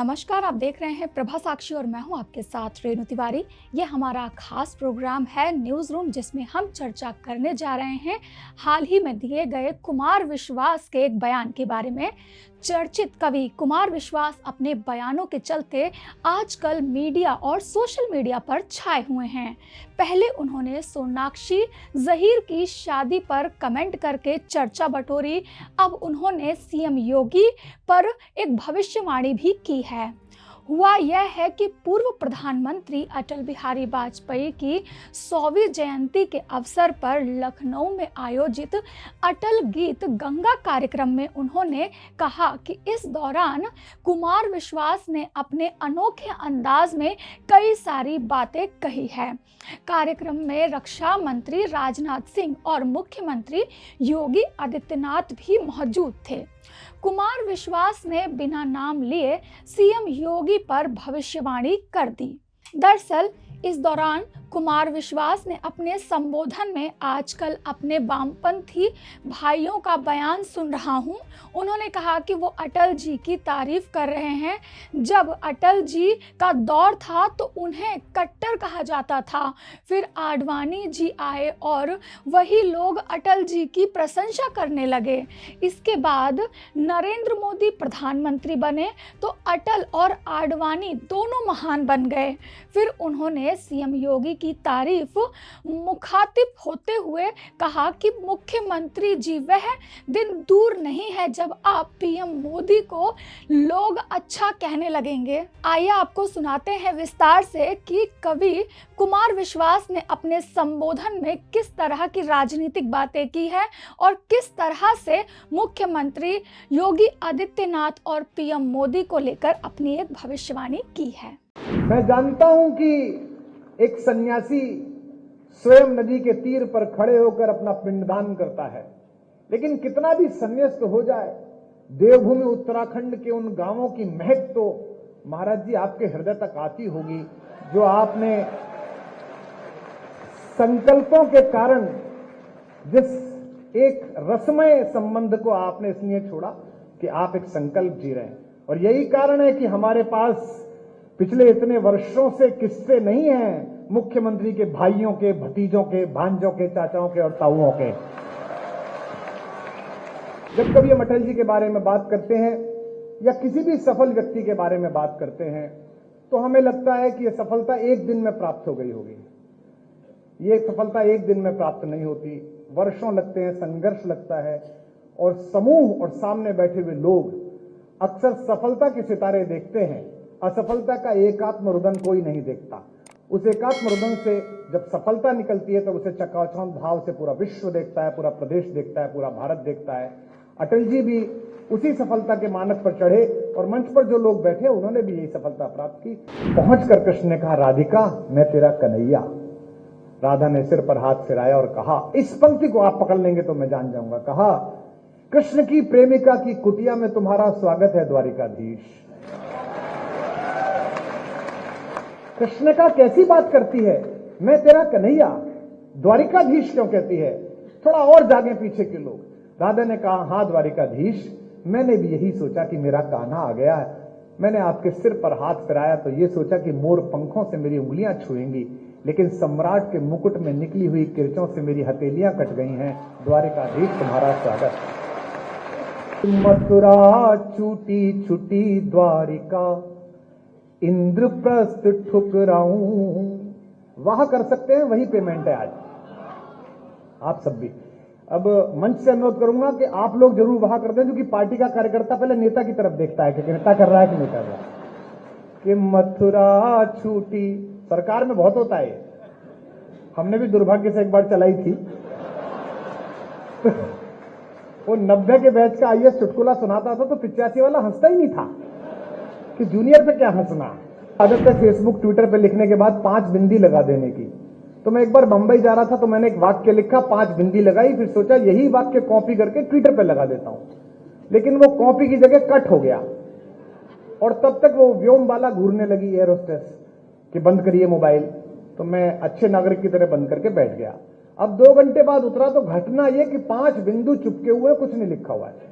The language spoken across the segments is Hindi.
नमस्कार, आप देख रहे हैं प्रभा साक्षी और मैं हूं आपके साथ रेणु तिवारी। ये हमारा खास प्रोग्राम है न्यूज़ रूम, जिसमें हम चर्चा करने जा रहे हैं हाल ही में दिए गए कुमार विश्वास के एक बयान के बारे में। चर्चित कवि कुमार विश्वास अपने बयानों के चलते आजकल मीडिया और सोशल मीडिया पर छाए हुए हैं। पहले उन्होंने सोनाक्षी जहीर की शादी पर कमेंट करके चर्चा बटोरी। अब उन्होंने सीएम योगी पर एक भविष्यवाणी भी की है। हुआ यह है कि पूर्व प्रधानमंत्री अटल बिहारी वाजपेयी की 100वीं जयंती के अवसर पर लखनऊ में आयोजित अटल गीत गंगा कार्यक्रम में उन्होंने कहा कि इस दौरान कुमार विश्वास ने अपने अनोखे अंदाज में कई सारी बातें कही है। कार्यक्रम में रक्षा मंत्री राजनाथ सिंह और मुख्यमंत्री योगी आदित्यनाथ भी मौजूद थे। कुमार विश्वास ने बिना नाम लिए सीएम योगी पर भविष्यवाणी कर दी। दरअसल इस दौरान कुमार विश्वास ने अपने संबोधन में आजकल अपने वामपंथी भाइयों का बयान सुन रहा हूं। उन्होंने कहा कि वो अटल जी की तारीफ कर रहे हैं। जब अटल जी का दौर था तो उन्हें कट्टर कहा जाता था, फिर आडवाणी जी आए और वही लोग अटल जी की प्रशंसा करने लगे। इसके बाद नरेंद्र मोदी प्रधानमंत्री बने तो अटल और आडवाणी दोनों महान बन गए। फिर उन्होंने सीएम योगी की तारीफ मुखातिब होते हुए कहा कि मुख्यमंत्री जी, वह दिन दूर नहीं है जब आप पीएम मोदी को लोग अच्छा कहने लगेंगे। आइए आपको सुनाते हैं विस्तार से कि कवि कुमार विश्वास ने अपने संबोधन में किस तरह की राजनीतिक बातें की है और किस तरह से मुख्यमंत्री योगी आदित्यनाथ और पीएम मोदी को लेकर अपनी एक भविष्यवाणी की है। मैं जानता हूं कि एक सन्यासी स्वयं नदी के तीर पर खड़े होकर अपना पिंडदान करता है, लेकिन कितना भी संन्यास्त हो जाए, देवभूमि उत्तराखंड के उन गांवों की महक तो महाराज जी आपके हृदय तक आती होगी, जो आपने संकल्पों के कारण जिस एक रसमय संबंध को आपने इसलिए छोड़ा कि आप एक संकल्प जी रहे हैं। और यही कारण है कि हमारे पास पिछले इतने वर्षों से किस्से नहीं हैं मुख्यमंत्री के भाइयों के, भतीजों के, भांजों के, चाचाओं के और ताऊओं के। जब कभी हम अटल जी के बारे में बात करते हैं या किसी भी सफल व्यक्ति के बारे में बात करते हैं तो हमें लगता है कि यह सफलता एक दिन में प्राप्त हो गई होगी। ये सफलता एक दिन में प्राप्त नहीं होती, वर्षों लगते हैं, संघर्ष लगता है। और समूह और सामने बैठे हुए लोग अक्सर सफलता के सितारे देखते हैं, असफलता का एकात्म रुदन कोई नहीं देखता। उस एकात्म रुदन से जब सफलता निकलती है तो उसे चकाचौंध भाव से पूरा विश्व देखता है, पूरा प्रदेश देखता है, पूरा भारत देखता है। अटल जी भी उसी सफलता के मानक पर चढ़े और मंच पर जो लोग बैठे उन्होंने भी यही सफलता प्राप्त की। पहुंचकर कृष्ण ने कहा, राधिका मैं तेरा कन्हैया। राधा ने सिर पर हाथ फिराया और कहा, इस पंक्ति को आप पकड़ लेंगे तो मैं जान जाऊंगा। कहा, कृष्ण की प्रेमिका की कुटिया में तुम्हारा स्वागत है द्वारिकाधीश। कृष्ण का कैसी बात करती है, मैं तेरा कन्हैया, द्वारिकाधीश क्यों कहती है? थोड़ा और जागे पीछे के लोग। राधा ने कहा, हाँ द्वारिकाधीश, मैंने भी यही सोचा कि मेरा कान्हा आ गया है। मैंने आपके सिर पर हाथ फिराया तो ये सोचा कि मोर पंखों से मेरी उंगलियां छुएंगी, लेकिन सम्राट के मुकुट में निकली हुई किरचों से मेरी हथेलियां कट गई हैं। द्वारिकाधीश तुम्हारा स्वागत। मथुरा छूटी छुटी द्वारिका, इंद्रप्रस्थ ठुकराऊं। वहां कर सकते हैं, वही पेमेंट है आज आप सब भी। अब मंच से अनुरोध करूंगा कि आप लोग जरूर वहां कर दें, क्योंकि पार्टी का कार्यकर्ता पहले नेता की तरफ देखता है कि नेता कर रहा है कि नहीं कर रहा। कि मथुरा छूटी, सरकार में बहुत होता है, हमने भी दुर्भाग्य से एक बार चलाई थी। वो 90 के बैच का आईएएस चुटकुला सुनाता था तो 85 वाला हंसता ही नहीं था कि जूनियर पे क्या हंसना। आदत है फेसबुक ट्विटर पे लिखने के बाद 5 बिंदी लगा देने की। तो मैं एक बार बंबई जा रहा था तो मैंने एक वाक्य लिखा, 5 बिंदी लगाई, फिर सोचा यही वाक्य कॉपी करके ट्विटर पे लगा देता हूं, लेकिन वो कॉपी की जगह कट हो गया। और तब तक वो व्योमबाला घूरने लगी, एयर होस्टेस, कि बंद करिए मोबाइल। तो मैं अच्छे नागरिक की तरह बंद करके बैठ गया। अब 2 घंटे बाद उतरा तो घटना यह कि 5 बिंदु चुपके हुए, कुछ नहीं लिखा हुआ है।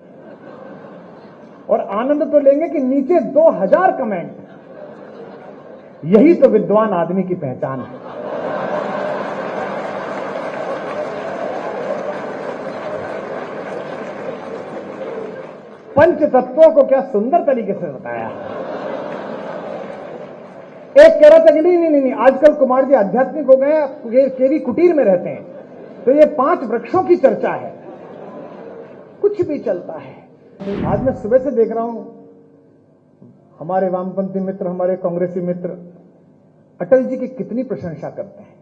और आनंद तो लेंगे कि नीचे 2000 कमेंट। यही तो विद्वान आदमी की पहचान है। पंच तत्वों को क्या सुंदर तरीके से बताया। एक कह रहा था कि नहीं, आजकल कुमार जी आध्यात्मिक हो गए, केवी कुटीर में रहते हैं, तो ये 5 वृक्षों की चर्चा है, कुछ भी चलता है। आज मैं सुबह से देख रहा हूं, हमारे वामपंथी मित्र, हमारे कांग्रेसी मित्र अटल जी की कितनी प्रशंसा करते हैं।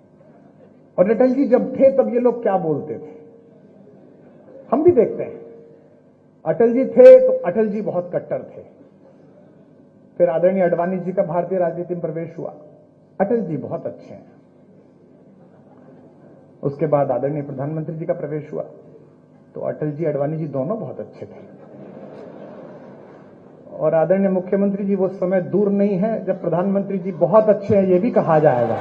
और अटल जी जब थे तब ये लोग क्या बोलते थे, हम भी देखते हैं। अटल जी थे तो अटल जी बहुत कट्टर थे। फिर आदरणीय अडवाणी जी का भारतीय राजनीति में प्रवेश हुआ, अटल जी बहुत अच्छे हैं। उसके बाद आदरणीय प्रधानमंत्री जी का प्रवेश हुआ तो अटल जी अडवाणी जी दोनों बहुत अच्छे थे। और आदरणीय मुख्यमंत्री जी वो समय दूर नहीं है जब प्रधानमंत्री जी बहुत अच्छे हैं ये भी कहा जाएगा।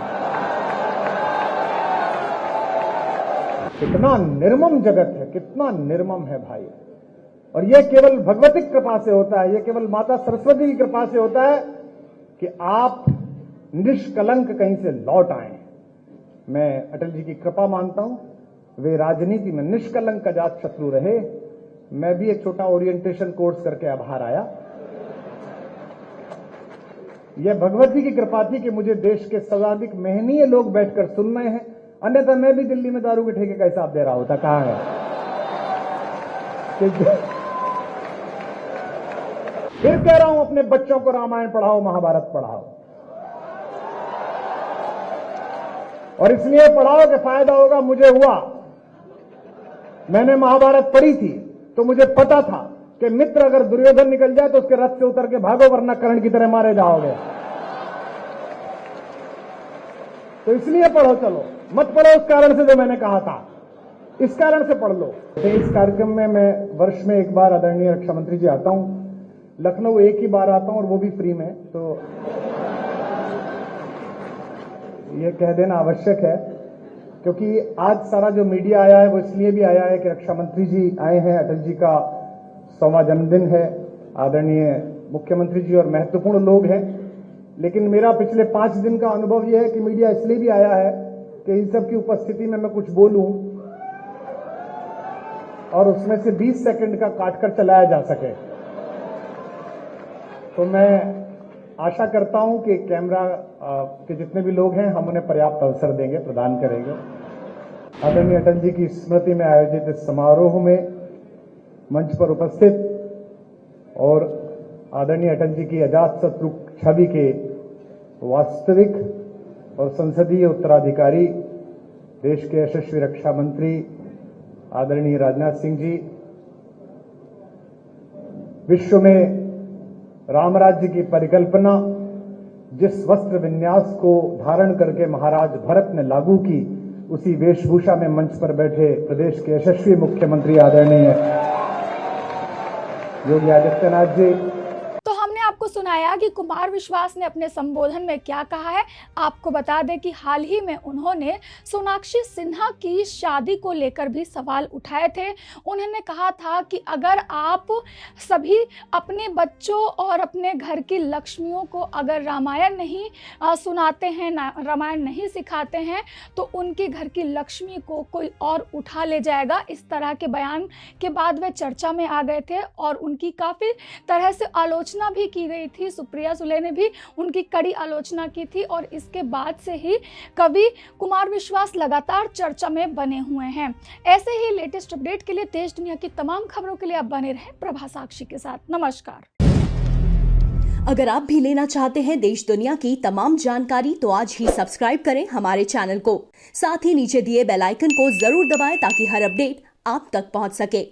कितना निर्मम जगत है, कितना निर्मम है भाई। और यह केवल भगवती कृपा से होता है, यह केवल माता सरस्वती की कृपा से होता है कि आप निष्कलंक कहीं से लौट आए। मैं अटल जी की कृपा मानता हूं, वे राजनीति में निष्कलंक अजात शत्रु रहे। मैं भी एक छोटा ओरिएंटेशन कोर्स करके अब बाहर आया। यह भगवती की कृपा थी कि मुझे देश के सर्वाधिक मेहनीय लोग बैठकर सुन रहे हैं, अन्यथा मैं भी दिल्ली में दारू के ठेके का हिसाब दे रहा होता। कहां है? फिर कह रहा हूं अपने बच्चों को रामायण पढ़ाओ, महाभारत पढ़ाओ, और इसलिए पढ़ाओ कि फायदा होगा। मुझे हुआ, मैंने महाभारत पढ़ी थी तो मुझे पता था कि मित्र अगर दुर्योधन निकल जाए तो उसके रथ से उतर के भागो, वरना कर्ण की तरह मारे जाओगे। तो इसलिए पढ़ो, चलो मत पढ़ो उस कारण से जो मैंने कहा था, इस कारण से पढ़ लो। इस कार्यक्रम में मैं वर्ष में एक बार आदरणीय रक्षा मंत्री जी आता हूं, लखनऊ एक ही बार आता हूं और वो भी फ्री में, तो ये कह देना आवश्यक है। क्योंकि आज सारा जो मीडिया आया है वो इसलिए भी आया है कि रक्षा मंत्री जी आए हैं, अटल जी का 100वां जन्मदिन है, आदरणीय मुख्यमंत्री जी और महत्वपूर्ण लोग हैं। लेकिन मेरा पिछले 5 दिन का अनुभव यह है कि मीडिया इसलिए भी आया है कि इन सब की उपस्थिति में मैं कुछ बोलूं और उसमें से 20 सेकंड का काटकर चलाया जा सके। तो मैं आशा करता हूं कि कैमरा के जितने भी लोग हैं हम उन्हें पर्याप्त अवसर देंगे, प्रदान करेंगे। आदरणीय अटल जी की स्मृति में आयोजित इस समारोह में मंच पर उपस्थित और आदरणीय अटल जी की अजात शत्रु छवि के वास्तविक और संसदीय उत्तराधिकारी, देश के यशस्वी रक्षा मंत्री आदरणीय राजनाथ सिंह जी, विश्व में राम राज्य की परिकल्पना जिस वस्त्र विन्यास को धारण करके महाराज भरत ने लागू की, उसी वेशभूषा में मंच पर बैठे प्रदेश के यशस्वी मुख्यमंत्री आदरणीय योगी आदित्यनाथ जी। तो हमने आपको सुनाया कि कुमार विश्वास ने अपने संबोधन में क्या कहा है। आपको बता दें कि हाल ही में उन्होंने सोनाक्षी सिन्हा की शादी को लेकर भी सवाल उठाए थे। उन्होंने कहा था कि अगर आप सभी अपने बच्चों और अपने घर की लक्ष्मियों को अगर रामायण नहीं सुनाते हैं, रामायण नहीं सिखाते हैं, तो उनके घर की लक्ष्मी को कोई और उठा ले जाएगा। इस तरह के बयान के बाद वे चर्चा में आ गए थे और उनकी काफ़ी तरह से आलोचना भी की गई थी। सुप्रिया सुले ने भी उनकी कड़ी आलोचना की थी और इसके बाद से ही कवि कुमार विश्वास लगातार चर्चा में बने हुए हैं। ऐसे ही लेटेस्ट अपडेट के लिए देश दुनिया की तमाम खबरों के लिए आप बने रहें प्रभा साक्षी के साथ। नमस्कार। अगर आप भी लेना चाहते हैं देश दुनिया की तमाम जानकारी तो आज ही सब्सक्राइब करें हमारे चैनल को। साथ ही नीचे दिए बेल आइकन को जरूर दबाएं ताकि हर अपडेट आप तक पहुंच सके।